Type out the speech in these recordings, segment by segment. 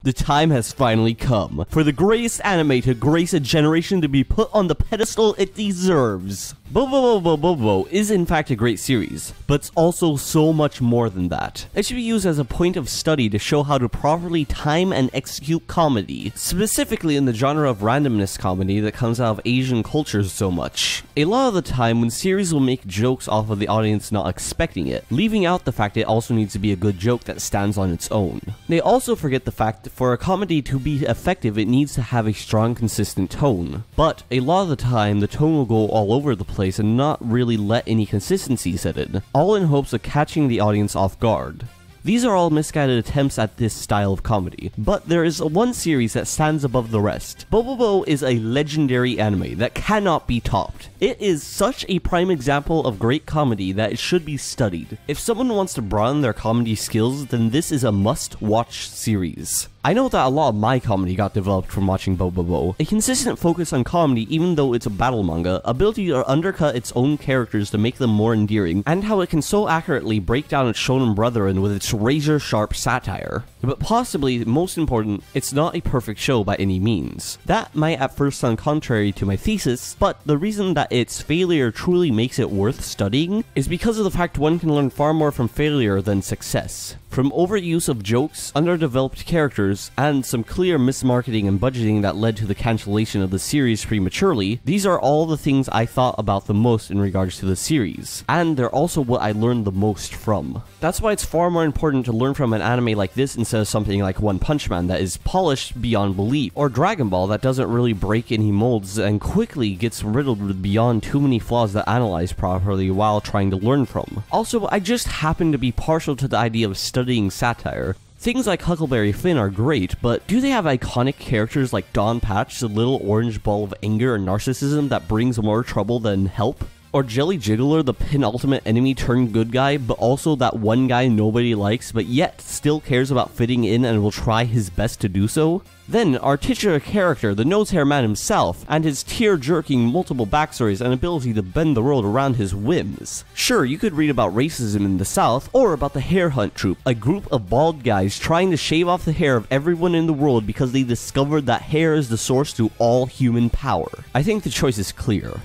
The time has finally come for the greatest anime to grace a generation to be put on the pedestal it deserves. Bobobo-bo-bobo is in fact a great series, but it's also so much more than that. It should be used as a point of study to show how to properly time and execute comedy, specifically in the genre of randomness comedy that comes out of Asian cultures so much. A lot of the time when series will make jokes off of the audience not expecting it, leaving out the fact it also needs to be a good joke that stands on its own. They also forget the fact that for a comedy to be effective it needs to have a strong consistent tone, but a lot of the time the tone will go all over the place and not really let any consistency set in, all in hopes of catching the audience off guard. These are all misguided attempts at this style of comedy, but there is one series that stands above the rest. Bobobo is a legendary anime that cannot be topped. It is such a prime example of great comedy that it should be studied. If someone wants to broaden their comedy skills, then this is a must-watch series. I know that a lot of my comedy got developed from watching Bobobo. A consistent focus on comedy, even though it's a battle manga, ability to undercut its own characters to make them more endearing, and how it can so accurately break down its shonen brethren with its razor-sharp satire. But possibly, most important, it's not a perfect show by any means. That might at first sound contrary to my thesis, but the reason that its failure truly makes it worth studying is because of the fact one can learn far more from failure than success. From overuse of jokes, underdeveloped characters, and some clear mismarketing and budgeting that led to the cancellation of the series prematurely, these are all the things I thought about the most in regards to the series, and they're also what I learned the most from. That's why it's far more important to learn from an anime like this instead of something like One Punch Man that is polished beyond belief, or Dragon Ball that doesn't really break any molds and quickly gets riddled with beyond too many flaws that analyze properly while trying to learn from. Also, I just happen to be partial to the idea of studying satire. Things like Huckleberry Finn are great, but do they have iconic characters like Don Patch, the little orange ball of anger and narcissism that brings more trouble than help? Or Jelly Jiggler, the penultimate enemy turned good guy, but also that one guy nobody likes, but yet still cares about fitting in and will try his best to do so? Then, our titular character, the nose-hair man himself, and his tear-jerking multiple backstories and ability to bend the world around his whims. Sure, you could read about racism in the South, or about the Hair Hunt Troupe, a group of bald guys trying to shave off the hair of everyone in the world because they discovered that hair is the source to all human power. I think the choice is clear.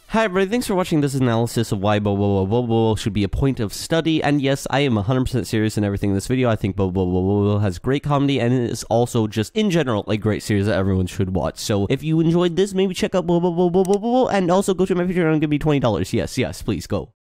Hi everybody, thanks for watching this analysis of why Bobobo-bo-bobo should be a point of study, and yes, I am 100% serious in everything in this video. I think Bobobo-bo-bobo has great comedy, and it is also just, in general, a great series that everyone should watch. So, if you enjoyed this, maybe check out Bobobo-bo-bobo, and also go to my Patreon and give me $20. Yes, please, go.